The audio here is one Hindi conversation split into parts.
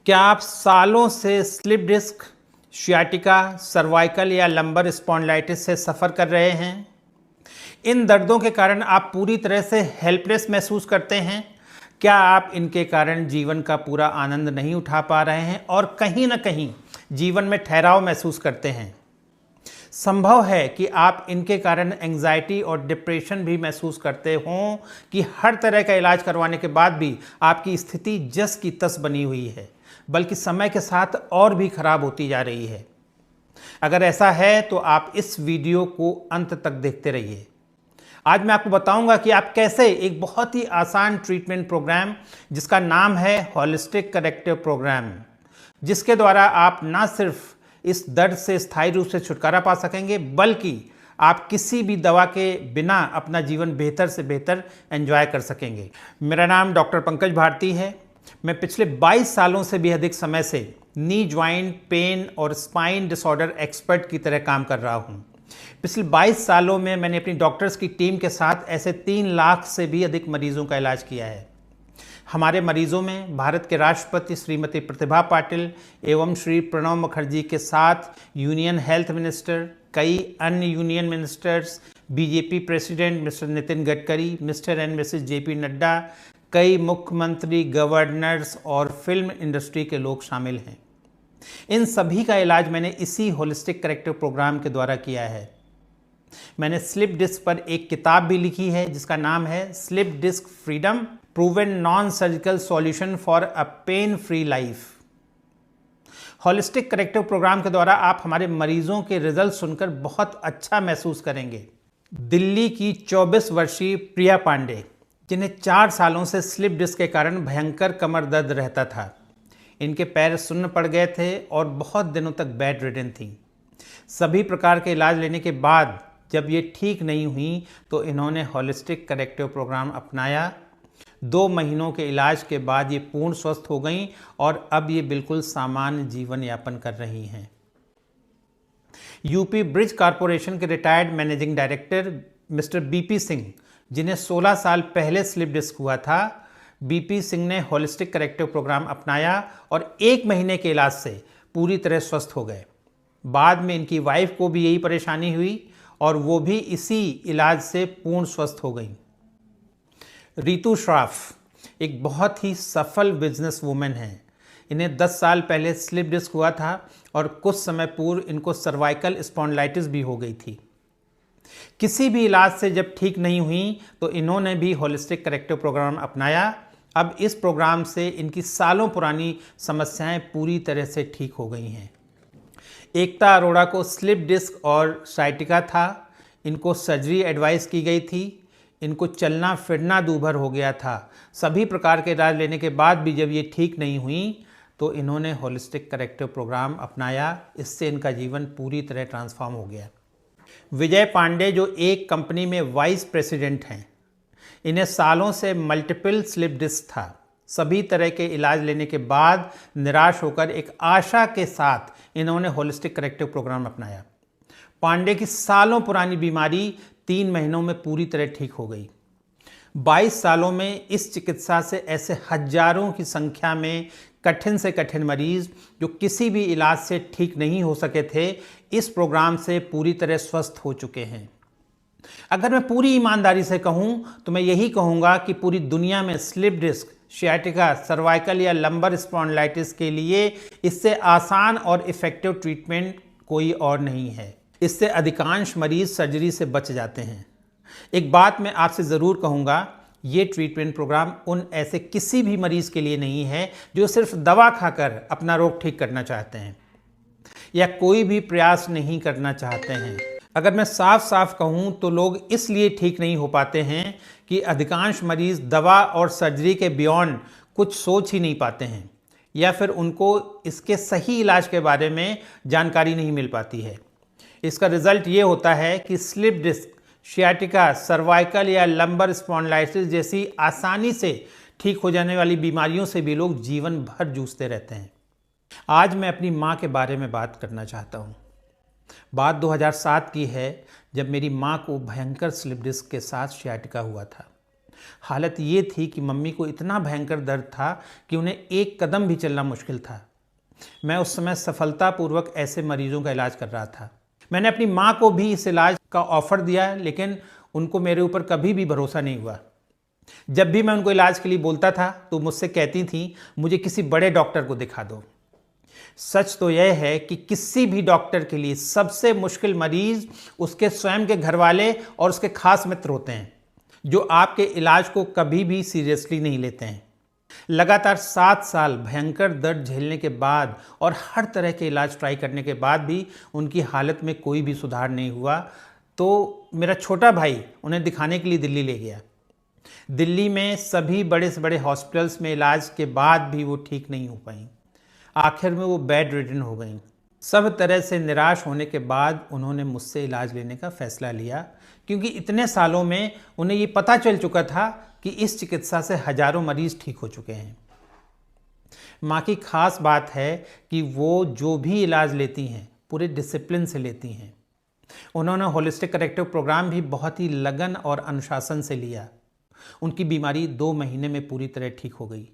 क्या आप सालों से स्लिप डिस्क, सियाटिका, सर्वाइकल या लंबर स्पॉन्डिलाइटिस से सफ़र कर रहे हैं? इन दर्दों के कारण आप पूरी तरह से हेल्पलेस महसूस करते हैं? क्या आप इनके कारण जीवन का पूरा आनंद नहीं उठा पा रहे हैं और कहीं ना कहीं जीवन में ठहराव महसूस करते हैं? संभव है कि आप इनके कारण एंजाइटी और डिप्रेशन भी महसूस करते हों कि हर तरह का इलाज करवाने के बाद भी आपकी स्थिति जस की तस बनी हुई है, बल्कि समय के साथ और भी खराब होती जा रही है। अगर ऐसा है तो आप इस वीडियो को अंत तक देखते रहिए। आज मैं आपको बताऊंगा कि आप कैसे एक बहुत ही आसान ट्रीटमेंट प्रोग्राम जिसका नाम है होलिस्टिक करेक्टिव प्रोग्राम, जिसके द्वारा आप ना सिर्फ इस दर्द से स्थायी रूप से छुटकारा पा सकेंगे, बल्कि आप किसी भी दवा के बिना अपना जीवन बेहतर से बेहतर एंजॉय कर सकेंगे। मेरा नाम डॉक्टर पंकज भारती है। मैं पिछले 22 सालों से भी अधिक समय से नी ज्वाइंट पेन और स्पाइन डिसऑर्डर एक्सपर्ट की तरह काम कर रहा हूँ। पिछले 22 सालों में मैंने अपनी डॉक्टर्स की टीम के साथ ऐसे 3 लाख से भी अधिक मरीजों का इलाज किया है। हमारे मरीजों में भारत के राष्ट्रपति श्रीमती प्रतिभा पाटिल एवं श्री प्रणब मुखर्जी के साथ यूनियन हेल्थ मिनिस्टर, कई अन्य union ministers, BJP president mister Nitin Gadkari, mister and Mrs JP Nadda, कई मुख्यमंत्री, गवर्नर्स और फिल्म इंडस्ट्री के लोग शामिल हैं। इन सभी का इलाज मैंने इसी होलिस्टिक करेक्टिव प्रोग्राम के द्वारा किया है। मैंने स्लिप डिस्क पर एक किताब भी लिखी है जिसका नाम है slip disc freedom, proven non surgical solution for a pain free life. Holistic corrective programme के द्वारा आप हमारे मरीजों के रिजल्ट सुनकर बहुत अच्छा महसूस करेंगे। दिल्ली की 24 वर्षीय प्रिया पांडे, जिन्हें 4 सालों से स्लिप डिस्क के कारण भयंकर कमर दर्द रहता था, इनके पैर सुन्न पड़ गए थे और बहुत दिनों तक बेड रिडन थी। सभी प्रकार के इलाज लेने के बाद जब ये ठीक नहीं हुई तो इन्होंने होलिस्टिक करेक्टिव प्रोग्राम अपनाया। 2 महीनों के इलाज के बाद ये पूर्ण स्वस्थ हो गईं और अब ये बिल्कुल सामान्य जीवन यापन कर रही हैं। यूपी ब्रिज कॉरपोरेशन के retired managing director mister BP Singh, जिन्हें 16 साल पहले स्लिप डिस्क हुआ था, बीपी सिंह ने होलिस्टिक करेक्टिव प्रोग्राम अपनाया और 1 महीने के इलाज से पूरी तरह स्वस्थ हो गए। बाद में इनकी वाइफ को भी यही परेशानी हुई और वो भी इसी इलाज से पूर्ण स्वस्थ हो गई। रितु श्रॉफ एक बहुत ही सफल बिजनेस वूमेन हैं। इन्हें 10 साल पहले स्लिप डिस्क हुआ था और कुछ समय पूर्व इनको सर्वाइकल स्पॉन्डिलाइटिस भी हो गई थी। किसी भी इलाज से जब ठीक नहीं हुई तो इन्होंने भी होलिस्टिक करेक्टिव प्रोग्राम अपनाया। अब इस प्रोग्राम से इनकी सालों पुरानी समस्याएं पूरी तरह से ठीक हो गई हैं। एकता अरोड़ा को स्लिप डिस्क और साइटिका था। इनको सर्जरी एडवाइस की गई थी। इनको चलना फिरना दूभर हो गया था। सभी प्रकार के इलाज लेने के बाद भी जब ये ठीक नहीं हुई तो इन्होंने होलिस्टिक करेक्टिव प्रोग्राम अपनाया। इससे इनका जीवन पूरी तरह ट्रांसफॉर्म हो गया। विजय पांडे, जो एक कंपनी में वाइस प्रेसिडेंट हैं, इन्हें सालों से मल्टीपल स्लिप डिस्क था। सभी तरह के इलाज लेने के बाद निराश होकर एक आशा के साथ इन्होंने होलिस्टिक करेक्टिव प्रोग्राम अपनाया। पांडे की सालों पुरानी बीमारी 3 महीनों में पूरी तरह ठीक हो गई। 22 सालों में इस चिकित्सा से ऐसे हजारों की संख्या में कठिन से कठिन मरीज जो किसी भी इलाज से ठीक नहीं हो सके थे, इस प्रोग्राम से पूरी तरह स्वस्थ हो चुके हैं। अगर मैं पूरी ईमानदारी से कहूं तो मैं यही कहूंगा कि पूरी दुनिया में स्लिप डिस्क, सियाटिका, सर्वाइकल या लंबर स्पॉन्डिलाइटिस के लिए इससे आसान और इफेक्टिव ट्रीटमेंट कोई और नहीं है। इससे अधिकांश मरीज सर्जरी से बच जाते हैं। एक बात मैं आपसे ज़रूर कहूँगा, ये ट्रीटमेंट प्रोग्राम उन ऐसे किसी भी मरीज़ के लिए नहीं है जो सिर्फ दवा खाकर अपना रोग ठीक करना चाहते हैं या कोई भी प्रयास नहीं करना चाहते हैं। अगर मैं साफ साफ कहूँ तो लोग इसलिए ठीक नहीं हो पाते हैं कि अधिकांश मरीज़ दवा और सर्जरी के बियॉन्ड कुछ सोच ही नहीं पाते हैं या फिर उनको इसके सही इलाज के बारे में जानकारी नहीं मिल पाती है। इसका रिजल्ट ये होता है कि स्लिप डिस्क, सियाटिका, सर्वाइकल या लंबर स्पॉन्डिलाइटिस जैसी आसानी से ठीक हो जाने वाली बीमारियों से भी लोग जीवन भर जूझते रहते हैं। आज मैं अपनी माँ के बारे में बात करना चाहता हूँ। बात 2007 की है, जब मेरी माँ को भयंकर स्लिप डिस्क के साथ सियाटिका हुआ था। हालत ये थी कि मम्मी को इतना भयंकर दर्द था कि उन्हें एक कदम भी चलना मुश्किल था। मैं उस समय सफलतापूर्वक ऐसे मरीजों का इलाज कर रहा था। मैंने अपनी माँ को भी इस इलाज का ऑफर दिया, लेकिन उनको मेरे ऊपर कभी भी भरोसा नहीं हुआ। जब भी मैं उनको इलाज के लिए बोलता था तो मुझसे कहती थी, मुझे किसी बड़े डॉक्टर को दिखा दो। सच तो यह है कि किसी भी डॉक्टर के लिए सबसे मुश्किल मरीज उसके स्वयं के घर वाले और उसके खास मित्र होते हैं, जो आपके इलाज को कभी भी सीरियसली नहीं लेते हैं। लगातार 7 साल भयंकर दर्द झेलने के बाद और हर तरह के इलाज ट्राई करने के बाद भी उनकी हालत में कोई भी सुधार नहीं हुआ, तो मेरा छोटा भाई उन्हें दिखाने के लिए दिल्ली ले गया। दिल्ली में सभी बड़े से बड़े हॉस्पिटल्स में इलाज के बाद भी वो ठीक नहीं हो पाई। आखिर में वो बेड रिडन हो गई। सब तरह से निराश होने के बाद उन्होंने मुझसे इलाज लेने का फैसला लिया, क्योंकि इतने सालों में उन्हें ये पता चल चुका था कि इस चिकित्सा से हजारों मरीज ठीक हो चुके हैं। माँ की खास बात है कि वो जो भी इलाज लेती हैं पूरे डिसिप्लिन से लेती हैं। उन्होंने होलिस्टिक करेक्टिव प्रोग्राम भी बहुत ही लगन और अनुशासन से लिया। उनकी बीमारी 2 महीने में पूरी तरह ठीक हो गई।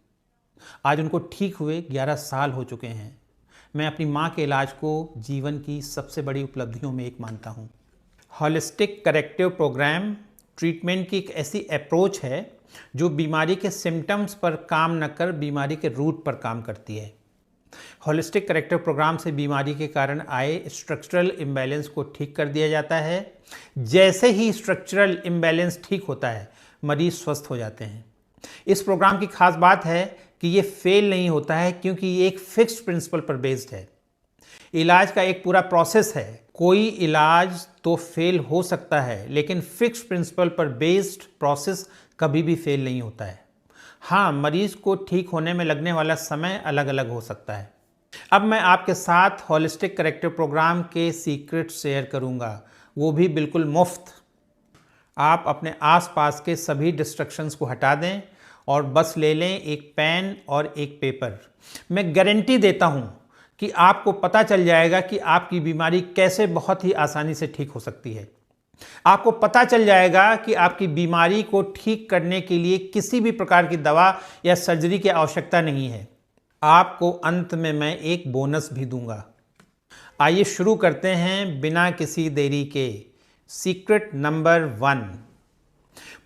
आज उनको ठीक हुए 11 साल हो चुके हैं। मैं अपनी माँ के इलाज को जीवन की सबसे बड़ी उपलब्धियों में एक मानता हूँ। होलिस्टिक करेक्टिव प्रोग्राम ट्रीटमेंट की एक ऐसी अप्रोच है जो बीमारी के सिम्टम्स पर काम न कर बीमारी के रूट पर काम करती है। होलिस्टिक करेक्टिव प्रोग्राम से बीमारी के कारण आए स्ट्रक्चरल इम्बैलेंस को ठीक कर दिया जाता है। जैसे ही स्ट्रक्चरल इम्बैलेंस ठीक होता है, मरीज स्वस्थ हो जाते हैं। इस प्रोग्राम की खास बात है कि ये फेल नहीं होता है, क्योंकि ये एक फिक्स्ड प्रिंसिपल पर बेस्ड है। इलाज का एक पूरा प्रोसेस है। कोई इलाज तो फेल हो सकता है, लेकिन फिक्स्ड प्रिंसिपल पर बेस्ड प्रोसेस कभी भी फेल नहीं होता है। हाँ, मरीज को ठीक होने में लगने वाला समय अलग अलग हो सकता है। अब मैं आपके साथ होलिस्टिक करेक्टिव प्रोग्राम के सीक्रेट शेयर करूंगा, वो भी बिल्कुल मुफ्त। आप अपने आसपास के सभी डिस्ट्रैक्शंस को हटा दें और बस ले लें एक पेन और एक पेपर। मैं गारंटी देता हूं कि आपको पता चल जाएगा कि आपकी बीमारी कैसे बहुत ही आसानी से ठीक हो सकती है। आपको पता चल जाएगा कि आपकी बीमारी को ठीक करने के लिए किसी भी प्रकार की दवा या सर्जरी की आवश्यकता नहीं है। आपको अंत में मैं एक बोनस भी दूंगा। आइए शुरू करते हैं बिना किसी देरी के। Secret number 1।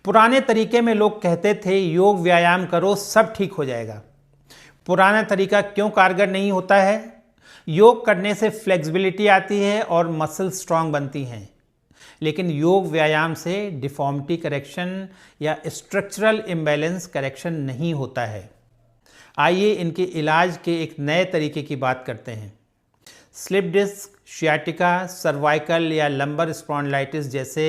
पुराने तरीके में लोग कहते थे योग व्यायाम करो सब ठीक हो जाएगा। पुराना तरीका क्यों कारगर नहीं होता है? योग करने से फ्लेक्सिबिलिटी आती है और मसल स्ट्रांग बनती हैं, लेकिन योग व्यायाम से डिफॉर्मिटी करेक्शन या स्ट्रक्चरल इम्बैलेंस करेक्शन नहीं होता है। आइए इनके इलाज के एक नए तरीके की बात करते हैं। स्लिप डिस्क, शियाटिका, सर्वाइकल या लंबर स्पॉन्डिलाइटिस जैसे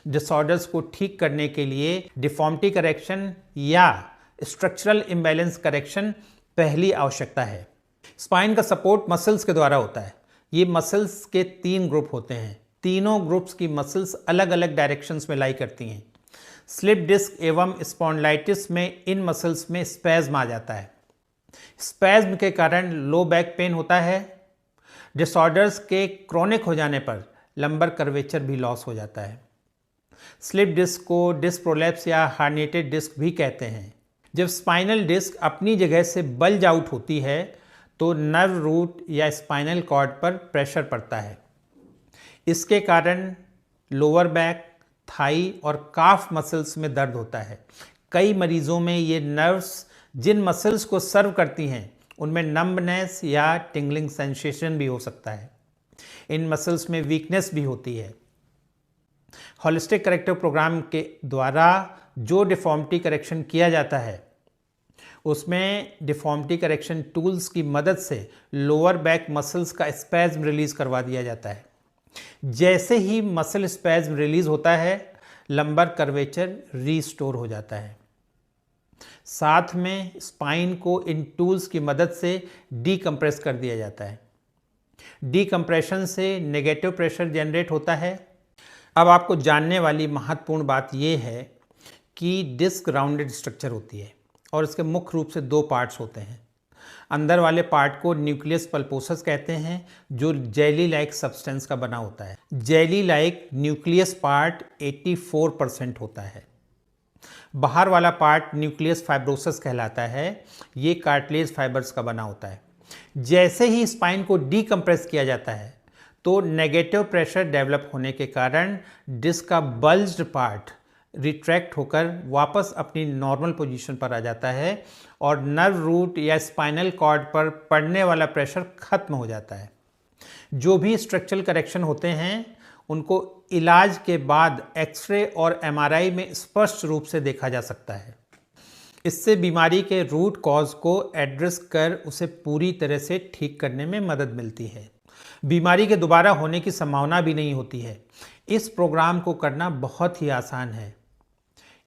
डिसऑर्डर्स को ठीक करने के लिए डिफॉर्मिटी करेक्शन या स्ट्रक्चरल इम्बैलेंस करेक्शन पहली आवश्यकता है। स्पाइन का सपोर्ट मसल्स के द्वारा होता है। ये मसल्स के 3 ग्रुप होते हैं। तीनों ग्रुप्स की मसल्स अलग अलग डायरेक्शंस में लाई करती हैं। स्लिप डिस्क एवं स्पॉन्डिलाइटिस में इन मसल्स में स्पैज्म आ जाता है। स्पैज्म के कारण लो बैक पेन होता है। डिसऑर्डर्स के क्रोनिक हो जाने पर लंबर कर्वेचर भी लॉस हो जाता है। स्लिप डिस्क को डिस्क प्रोलैप्स या हार्निएटेड डिस्क भी कहते हैं। जब स्पाइनल डिस्क अपनी जगह से बल्ज आउट होती है तो नर्व रूट या स्पाइनल कॉर्ड पर प्रेशर पड़ता है। इसके कारण लोअर बैक, थाई और काफ मसल्स में दर्द होता है। कई मरीजों में ये नर्व्स जिन मसल्स को सर्व करती हैं उनमें नंबनेस या टिंगलिंग सेंसेशन भी हो सकता है। इन मसल्स में वीकनेस भी होती है। होलिस्टिक करेक्टिव प्रोग्राम के द्वारा जो डिफॉर्मिटी करेक्शन किया जाता है उसमें डिफॉर्मिटी करेक्शन टूल्स की मदद से लोअर बैक मसल्स का स्पैज्म रिलीज करवा दिया जाता है। जैसे ही मसल स्पैज्म रिलीज होता है, लंबर कर्वेचर रीस्टोर हो जाता है। साथ में स्पाइन को इन टूल्स की मदद से डीकंप्रेस कर दिया जाता है। डीकंप्रेशन से नेगेटिव प्रेशर जनरेट होता है। अब आपको जानने वाली महत्वपूर्ण बात यह है कि डिस्क राउंडेड स्ट्रक्चर होती है और इसके मुख्य रूप से 2 पार्ट्स होते हैं। अंदर वाले पार्ट को न्यूक्लियस पल्पोसस कहते हैं, जो जेली लाइक सब्सटेंस का बना होता है। जेली लाइक न्यूक्लियस पार्ट 84% होता है। बाहर वाला पार्ट न्यूक्लियस फाइब्रोसिस कहलाता है। ये कार्टिलेज फाइबर्स का बना होता है। जैसे ही स्पाइन को डीकम्प्रेस किया जाता है तो नेगेटिव प्रेशर डेवलप होने के कारण डिस्क का बल्ज्ड पार्ट रिट्रैक्ट होकर वापस अपनी नॉर्मल पोजीशन पर आ जाता है और नर्व रूट या स्पाइनल कॉर्ड पर पड़ने वाला प्रेशर खत्म हो जाता है। जो भी स्ट्रक्चरल करेक्शन होते हैं उनको इलाज के बाद एक्सरे और एमआरआई में स्पष्ट रूप से देखा जा सकता है। इससे बीमारी के रूट कॉज को एड्रेस कर उसे पूरी तरह से ठीक करने में मदद मिलती है। बीमारी के दोबारा होने की संभावना भी नहीं होती है। इस प्रोग्राम को करना बहुत ही आसान है।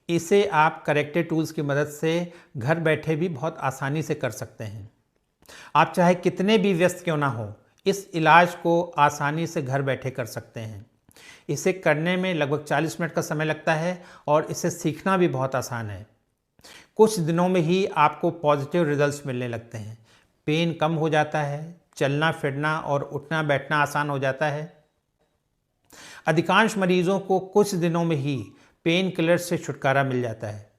इसे आप करेक्टिव टूल्स की मदद से घर बैठे भी बहुत आसानी से कर सकते हैं। आप चाहे कितने भी व्यस्त क्यों ना हो, इस इलाज को आसानी से घर बैठे कर सकते हैं। इसे करने में लगभग 40 मिनट का समय लगता है और इसे सीखना भी बहुत आसान है। कुछ दिनों में ही आपको पॉजिटिव रिजल्ट्स मिलने लगते हैं। पेन कम हो जाता है, चलना फिरना और उठना बैठना आसान हो जाता है। अधिकांश मरीजों को कुछ दिनों में ही पेन किलर से छुटकारा मिल जाता है।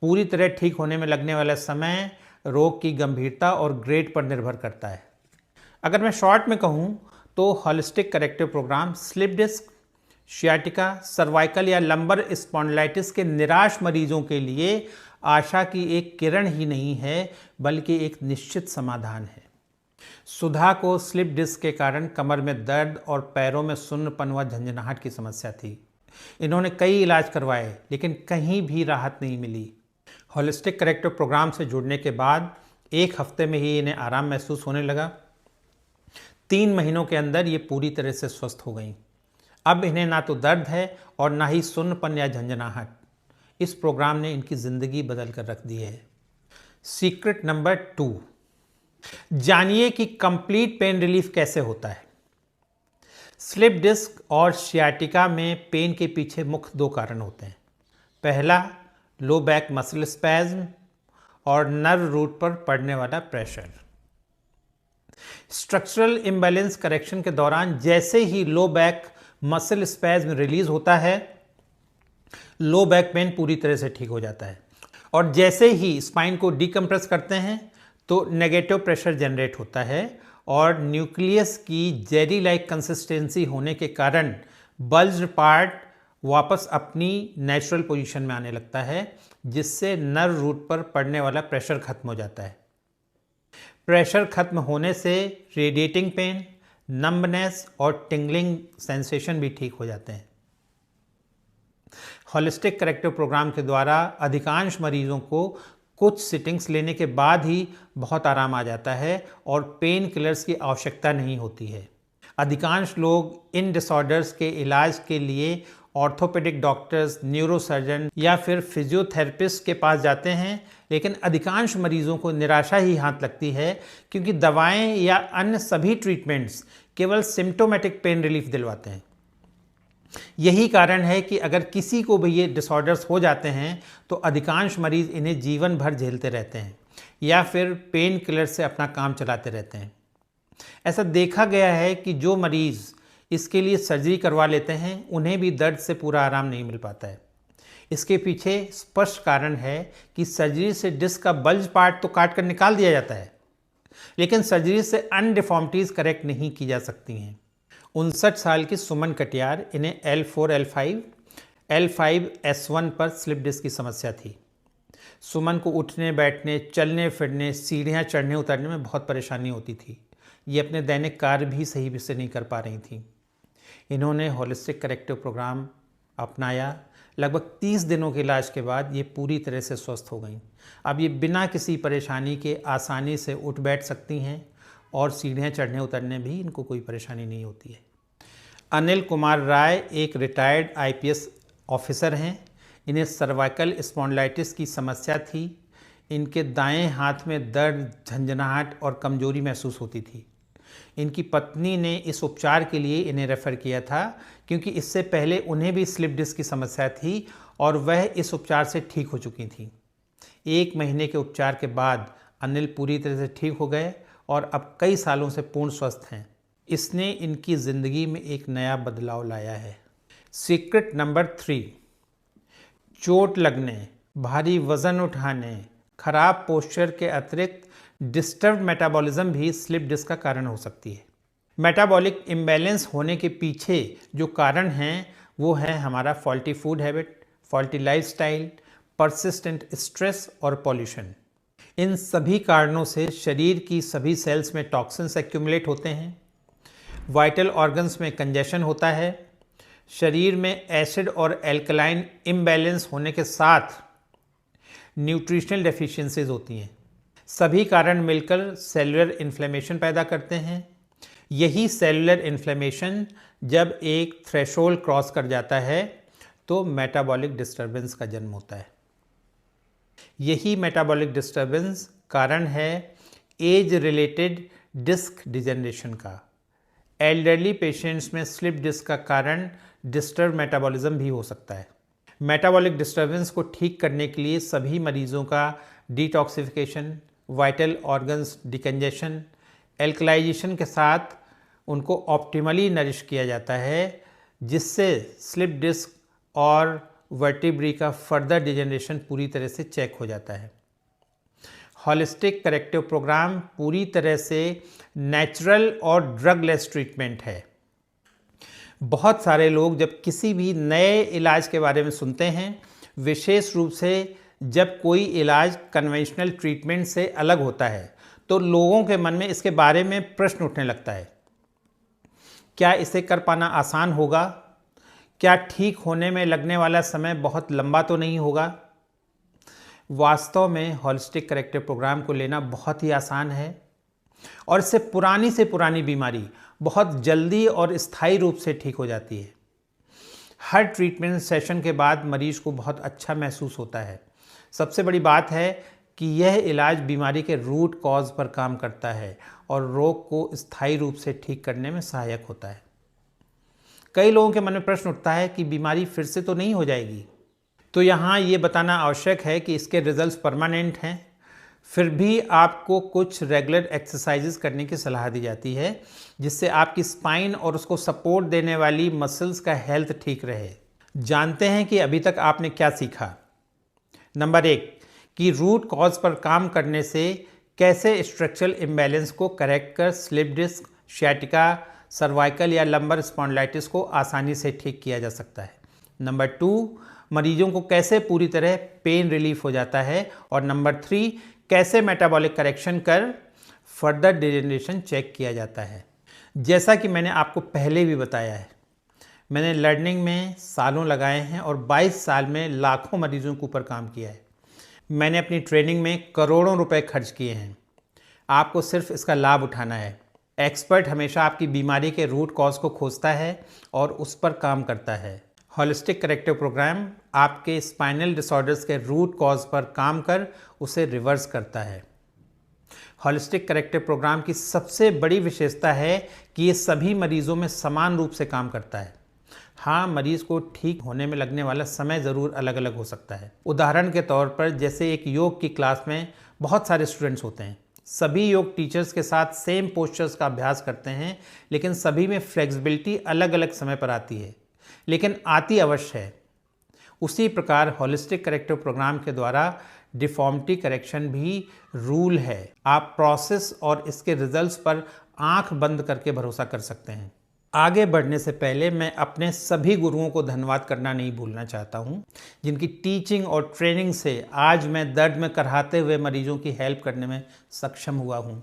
पूरी तरह ठीक होने में लगने वाला समय रोग की गंभीरता और ग्रेड पर निर्भर करता है। अगर मैं शॉर्ट में कहूँ तो holistic corrective programme slip disc, sciatica, cervical या लंबर स्पॉन्डिलाइटिस के निराश मरीजों के लिए आशा की एक किरण ही नहीं है बल्कि एक निश्चित समाधान है। सुधा को स्लिप डिस्क के कारण कमर में दर्द और पैरों में सुन्नपन व झंझनाहट की समस्या थी। इन्होंने कई इलाज करवाए लेकिन कहीं भी राहत नहीं मिली। होलिस्टिक करेक्टिव प्रोग्राम से जुड़ने के बाद 1 हफ्ते में ही इन्हें आराम महसूस होने लगा। 3 महीनों के अंदर ये पूरी तरह से स्वस्थ हो गई। अब इन्हें ना तो दर्द है और ना ही सुन्नपन या झंझनाहट। इस प्रोग्राम ने इनकी ज़िंदगी बदल कर रख दी है। सीक्रेट नंबर 2, जानिए कि कंप्लीट पेन रिलीफ कैसे होता है। स्लिप डिस्क और शियाटिका में पेन के पीछे मुख्य 2 कारण होते हैं। पहला, लो बैक मसल स्पैज्म और नर्व रूट पर पड़ने वाला प्रेशर। स्ट्रक्चरल इम्बैलेंस करेक्शन के दौरान जैसे ही low back muscle spasm release होता है, लो बैक पेन पूरी तरह से ठीक हो जाता है और जैसे ही स्पाइन को डीकम्प्रेस करते हैं तो नेगेटिव प्रेशर जनरेट होता है और न्यूक्लियस की जेली लाइक कंसिस्टेंसी होने के कारण बल्ज्ड पार्ट वापस अपनी नेचुरल पोजीशन में आने लगता है, जिससे नर्व रूट पर पड़ने वाला प्रेशर खत्म हो जाता है। प्रेशर खत्म होने से रेडिएटिंग पेन, नंबनेस और टिंगलिंग सेंसेशन भी ठीक हो जाते हैं। होलिस्टिक करेक्टिव प्रोग्राम के द्वारा अधिकांश मरीजों को कुछ सिटिंग्स लेने के बाद ही बहुत आराम आ जाता है और पेन किलर्स की आवश्यकता नहीं होती है। अधिकांश लोग इन डिसऑर्डर्स के इलाज के लिए ऑर्थोपेडिक डॉक्टर्स, न्यूरोसर्जन या फिर फिजियोथेरेपिस्ट के पास जाते हैं, लेकिन अधिकांश मरीजों को निराशा ही हाथ लगती है क्योंकि दवाएं या अन्य सभी ट्रीटमेंट्स केवल सिम्टोमेटिक पेन रिलीफ दिलवाते हैं। यही कारण है कि अगर किसी को भी ये डिसऑर्डर्स हो जाते हैं तो अधिकांश मरीज इन्हें जीवन भर झेलते रहते हैं या फिर पेन किलर से अपना काम चलाते रहते हैं। ऐसा देखा गया है कि जो मरीज इसके लिए सर्जरी करवा लेते हैं उन्हें भी दर्द से पूरा आराम नहीं मिल पाता है। इसके पीछे स्पष्ट कारण है कि सर्जरी से डिस्क का बल्ज पार्ट तो काट कर निकाल दिया जाता है, लेकिन सर्जरी से अन्य डिफॉर्मिटीज करेक्ट नहीं की जा सकती हैं। 59 साल की सुमन कटियार, इन्हें L4, L5S1 पर स्लिप डिस्क की समस्या थी। सुमन को उठने बैठने, चलने फिरने, सीढ़ियाँ चढ़ने उतरने में बहुत परेशानी होती थी। ये अपने दैनिक कार्य भी सही से नहीं कर पा रही थी। इन्होंने होलिस्टिक करेक्टिव प्रोग्राम अपनाया। लगभग 30 दिनों के इलाज के बाद ये पूरी तरह से स्वस्थ हो गई। अब ये बिना किसी परेशानी के आसानी से उठ बैठ सकती हैं और सीढ़ियाँ चढ़ने उतरने भी इनको कोई परेशानी नहीं होती है। अनिल कुमार राय एक रिटायर्ड IPS ऑफिसर हैं। इन्हें सर्वाइकल स्पॉन्डिलाइटिस की समस्या थी। इनके दाएं हाथ में दर्द, झंझनाहट और कमजोरी महसूस होती थी। इनकी पत्नी ने इस उपचार के लिए इन्हें रेफ़र किया था क्योंकि इससे पहले उन्हें भी स्लिप डिस्क की समस्या थी और वह इस उपचार से ठीक हो चुकी थी। 1 महीने के उपचार के बाद अनिल पूरी तरह से ठीक हो गए और अब कई सालों से पूर्ण स्वस्थ हैं। इसने इनकी ज़िंदगी में एक नया बदलाव लाया है। सीक्रेट नंबर 3, चोट लगने, भारी वजन उठाने, खराब पोस्चर के अतिरिक्त डिस्टर्ब मेटाबॉलिज्म भी स्लिप डिस्क का कारण हो सकती है। मेटाबॉलिक इम्बैलेंस होने के पीछे जो कारण हैं वो है हमारा faulty food habit, faulty lifestyle, persistent stress और पॉल्यूशन। इन सभी कारणों से शरीर की सभी सेल्स में टॉक्सिन्स एक्यूमुलेट होते हैं, वाइटल ऑर्गन्स में कंजेशन होता है, शरीर में एसिड और एल्कलाइन इम्बैलेंस होने के साथ न्यूट्रिशनल डेफिशिएंसीज होती हैं। सभी कारण मिलकर सेलुलर इन्फ्लेमेशन पैदा करते हैं। यही सेलुलर इन्फ्लेमेशन जब एक थ्रेशोल्ड क्रॉस कर जाता है तो मेटाबॉलिक डिस्टर्बेंस का जन्म होता है। यही मेटाबॉलिक डिस्टर्बेंस कारण है एज रिलेटेड डिस्क डिजेनरेशन का। एल्डरली पेशेंट्स में स्लिप डिस्क का कारण डिस्टर्ब मेटाबॉलिज्म भी हो सकता है। मेटाबॉलिक डिस्टर्बेंस को ठीक करने के लिए सभी मरीजों का डिटॉक्सिफिकेशन, वाइटल ऑर्गन्स डिकंजेशन, एल्कलाइजेशन के साथ उनको ऑप्टिमली नरिश किया जाता है, जिससे स्लिप डिस्क और वर्टिब्री का फर्दर डिजेनरेशन पूरी तरह से चेक हो जाता है। होलिस्टिक करेक्टिव प्रोग्राम पूरी तरह से नेचुरल और ड्रगलेस ट्रीटमेंट है। बहुत सारे लोग जब किसी भी नए इलाज के बारे में सुनते हैं, विशेष रूप से जब कोई इलाज कन्वेंशनल ट्रीटमेंट से अलग होता है, तो लोगों के मन में इसके बारे में प्रश्न उठने लगता है। क्या इसे कर पाना आसान होगा? क्या ठीक होने में लगने वाला समय बहुत लंबा तो नहीं होगा? वास्तव में होलिस्टिक करेक्टिव प्रोग्राम को लेना बहुत ही आसान है और इससे पुरानी बीमारी बहुत जल्दी और स्थायी रूप से ठीक हो जाती है। हर ट्रीटमेंट सेशन के बाद मरीज को बहुत अच्छा महसूस होता है। सबसे बड़ी बात है कि यह इलाज बीमारी के रूट कॉज पर काम करता है और रोग को स्थायी रूप से ठीक करने में सहायक होता है। कई लोगों के मन में प्रश्न उठता है कि बीमारी फिर से तो नहीं हो जाएगी? तो यहाँ ये बताना आवश्यक है कि इसके रिजल्ट्स परमानेंट हैं। फिर भी आपको कुछ रेगुलर एक्सरसाइजेस करने की सलाह दी जाती है, जिससे आपकी स्पाइन और उसको सपोर्ट देने वाली मसल्स का हेल्थ ठीक रहे। जानते हैं कि अभी तक आपने क्या सीखा। नंबर 1 कि रूट कॉज पर काम करने से कैसे स्ट्रक्चरल इम्बैलेंस को करेक्ट कर स्लिप डिस्क, शियाटिका, सर्वाइकल या लंबर स्पॉन्डिलाइटिस को आसानी से ठीक किया जा सकता है। नंबर 2 मरीजों को कैसे पूरी तरह पेन रिलीफ हो जाता है। और नंबर 3 कैसे मेटाबॉलिक करेक्शन कर फर्दर डिजेनरेशन चेक किया जाता है। जैसा कि मैंने आपको पहले भी बताया है, मैंने लर्निंग में सालों लगाए हैं और 22 साल में लाखों मरीजों के ऊपर काम किया है। मैंने अपनी ट्रेनिंग में करोड़ों रुपए खर्च किए हैं। आपको सिर्फ इसका लाभ उठाना है। एक्सपर्ट हमेशा आपकी बीमारी के रूट कॉज को खोजता है और उस पर काम करता है। होलिस्टिक करेक्टिव प्रोग्राम आपके स्पाइनल डिसऑर्डर्स के रूट कॉज पर काम कर उसे रिवर्स करता है। होलिस्टिक करेक्टिव प्रोग्राम की सबसे बड़ी विशेषता है कि ये सभी मरीजों में समान रूप से काम करता है। हाँ, मरीज को ठीक होने में लगने वाला समय ज़रूर अलग अलग हो सकता है। उदाहरण के तौर पर जैसे एक योग की क्लास में बहुत सारे स्टूडेंट्स होते हैं। सभी योग टीचर्स के साथ सेम पोस्चर्स का अभ्यास करते हैं, लेकिन सभी में फ्लेक्सिबिलिटी अलग अलग समय पर आती है, लेकिन आती अवश्य है। उसी प्रकार होलिस्टिक करेक्टिव प्रोग्राम के द्वारा डिफॉर्मिटी करेक्शन भी रूल है। आप प्रोसेस और इसके रिजल्ट्स पर आंख बंद करके भरोसा कर सकते हैं। आगे बढ़ने से पहले मैं अपने सभी गुरुओं को धन्यवाद करना नहीं भूलना चाहता हूं, जिनकी टीचिंग और ट्रेनिंग से आज मैं दर्द में कराहते हुए मरीजों की हेल्प करने में सक्षम हुआ हूं।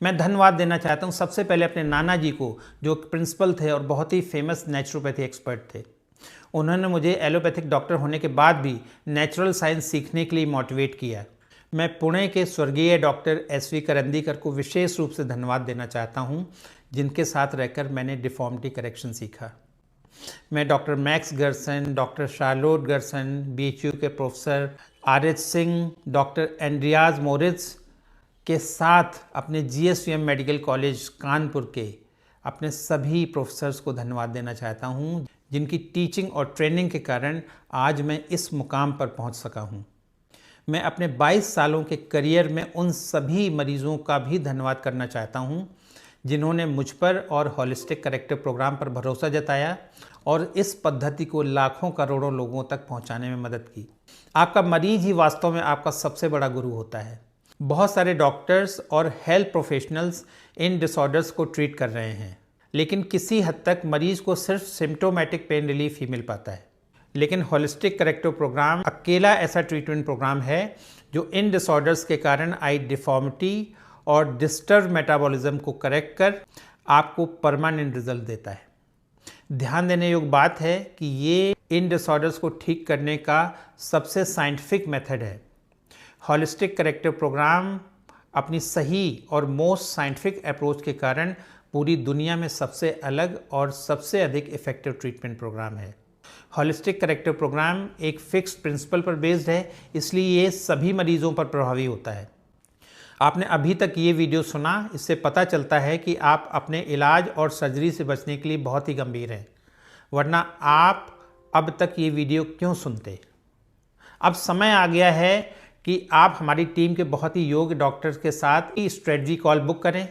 मैं धन्यवाद देना चाहता हूं सबसे पहले अपने नाना जी को, जो प्रिंसिपल थे और बहुत ही फेमस नेचुरोपैथी एक्सपर्ट थे। उन्होंने मुझे एलोपैथिक डॉक्टर होने के बाद भी नेचुरल साइंस सीखने के लिए मोटिवेट किया। मैं पुणे के स्वर्गीय डॉक्टर SV करंदीकर को विशेष रूप से धन्यवाद देना चाहता हूं, जिनके साथ रहकर मैंने डिफॉर्मिटी करेक्शन सीखा। मैं doctor Max Gerson, doctor Charlotte Gerson, BHU के professor RH Singh, doctor Andreas Moritz के साथ अपने GSVM मेडिकल कॉलेज कानपुर के अपने सभी प्रोफेसर्स को धन्यवाद देना चाहता हूं, जिनकी टीचिंग और ट्रेनिंग के कारण आज मैं इस मुकाम पर पहुंच सका हूं। मैं अपने 22 सालों के करियर में उन सभी मरीजों का भी धन्यवाद करना चाहता हूं, जिन्होंने मुझ पर और होलिस्टिक करेक्टिव प्रोग्राम पर भरोसा जताया और इस पद्धति को लाखों करोड़ों लोगों तक पहुंचाने में मदद की। आपका मरीज ही वास्तव में आपका सबसे बड़ा गुरु होता है। बहुत सारे डॉक्टर्स और हेल्थ प्रोफेशनल्स इन डिसऑर्डर्स को ट्रीट कर रहे हैं, लेकिन किसी हद तक मरीज को सिर्फ सिम्प्टोमेटिक पेन रिलीफ ही मिल पाता है। लेकिन होलिस्टिक करेक्टिव प्रोग्राम अकेला ऐसा ट्रीटमेंट प्रोग्राम है जो इन डिसऑर्डर्स के कारण आई डिफॉर्मिटी और डिस्टर्ब मेटाबॉलिज्म को करेक्ट कर आपको परमानेंट रिजल्ट देता है। ध्यान देने योग्य बात है कि ये इन डिसऑर्डर्स को ठीक करने का सबसे साइंटिफिक मेथड है। होलिस्टिक करेक्टिव प्रोग्राम अपनी सही और मोस्ट साइंटिफिक अप्रोच के कारण पूरी दुनिया में सबसे अलग और सबसे अधिक इफेक्टिव ट्रीटमेंट प्रोग्राम है। होलिस्टिक करेक्टिव प्रोग्राम एक फिक्स्ड प्रिंसिपल पर बेस्ड है, इसलिए ये सभी मरीजों पर प्रभावी होता है। आपने अभी तक ये वीडियो सुना, इससे पता चलता है कि आप अपने इलाज और सर्जरी से बचने के लिए बहुत ही गंभीर हैं, वरना आप अब तक ये वीडियो क्यों सुनते। अब समय आ गया है कि आप हमारी टीम के बहुत ही योग्य डॉक्टर्स के साथ स्ट्रेटजी कॉल बुक करें।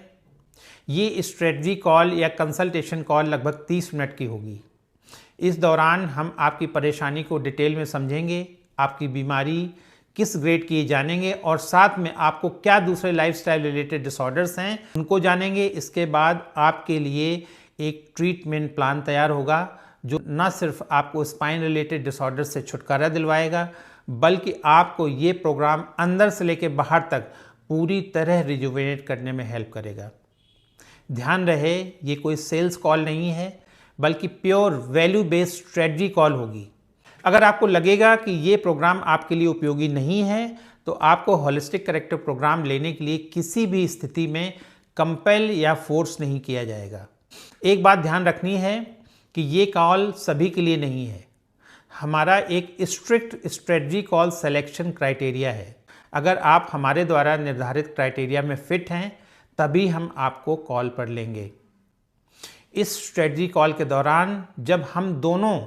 ये स्ट्रेटजी कॉल या कंसल्टेशन कॉल लगभग 30 मिनट की होगी। इस दौरान हम आपकी परेशानी को डिटेल में समझेंगे, आपकी बीमारी किस ग्रेड की जानेंगे और साथ में आपको क्या दूसरे लाइफस्टाइल रिलेटेड डिसऑर्डर्स हैं उनको जानेंगे। इसके बाद आपके लिए एक ट्रीटमेंट प्लान तैयार होगा जो न सिर्फ आपको स्पाइन रिलेटेड डिसऑर्डर से छुटकारा दिलवाएगा, बल्कि आपको ये प्रोग्राम अंदर से लेकर बाहर तक पूरी तरह रिजुवेनेट करने में हेल्प करेगा। ध्यान रहे, ये कोई सेल्स कॉल नहीं है, बल्कि pure value based strategy call होगी। अगर आपको लगेगा कि ये प्रोग्राम आपके लिए उपयोगी नहीं है, तो आपको होलिस्टिक करेक्टिव प्रोग्राम लेने के लिए किसी भी स्थिति में कंपेल या फोर्स नहीं किया जाएगा। एक बात ध्यान रखनी है कि ये कॉल सभी के लिए नहीं है। हमारा एक strict strategy call selection criteria है। अगर आप हमारे द्वारा निर्धारित क्राइटेरिया में फिट हैं, तभी हम आपको कॉल पर लेंगे। इस स्ट्रेटजी कॉल के दौरान जब हम दोनों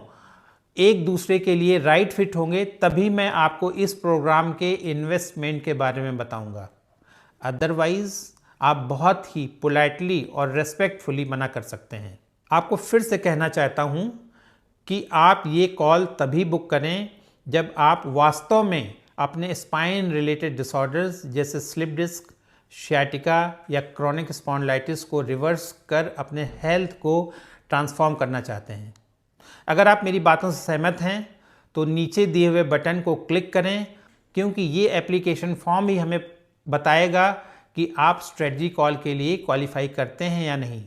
एक दूसरे के लिए राइट फिट होंगे, तभी मैं आपको इस प्रोग्राम के इन्वेस्टमेंट के बारे में बताऊंगा। अदरवाइज आप बहुत ही पोलाइटली और रेस्पेक्टफुली मना कर सकते हैं। आपको फिर से कहना चाहता हूं कि आप ये कॉल तभी बुक करें जब आप वास्तव में अपने स्पाइन रिलेटेड डिसऑर्डर्स जैसे स्लिप डिस्क, शियाटिका या क्रोनिक स्पॉन्डिलाइटिस को रिवर्स कर अपने हेल्थ को ट्रांसफॉर्म करना चाहते हैं। अगर आप मेरी बातों से सहमत हैं तो नीचे दिए हुए बटन को क्लिक करें, क्योंकि ये एप्लीकेशन फॉर्म ही हमें बताएगा कि आप स्ट्रेटजी कॉल के लिए क्वालिफाई करते हैं या नहीं।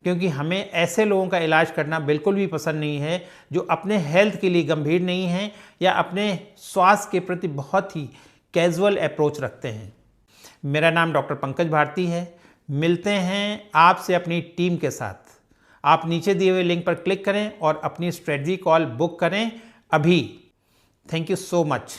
क्योंकि हमें ऐसे लोगों का इलाज करना बिल्कुल भी पसंद नहीं है जो अपने हेल्थ के लिए गंभीर नहीं हैं या अपने स्वास्थ्य के प्रति बहुत ही कैजुअल अप्रोच रखते हैं। मेरा नाम डॉक्टर पंकज भारती है। मिलते हैं आपसे अपनी टीम के साथ। आप नीचे दिए हुए लिंक पर क्लिक करें और अपनी स्ट्रेटजी कॉल बुक करें अभी। Thank you so much.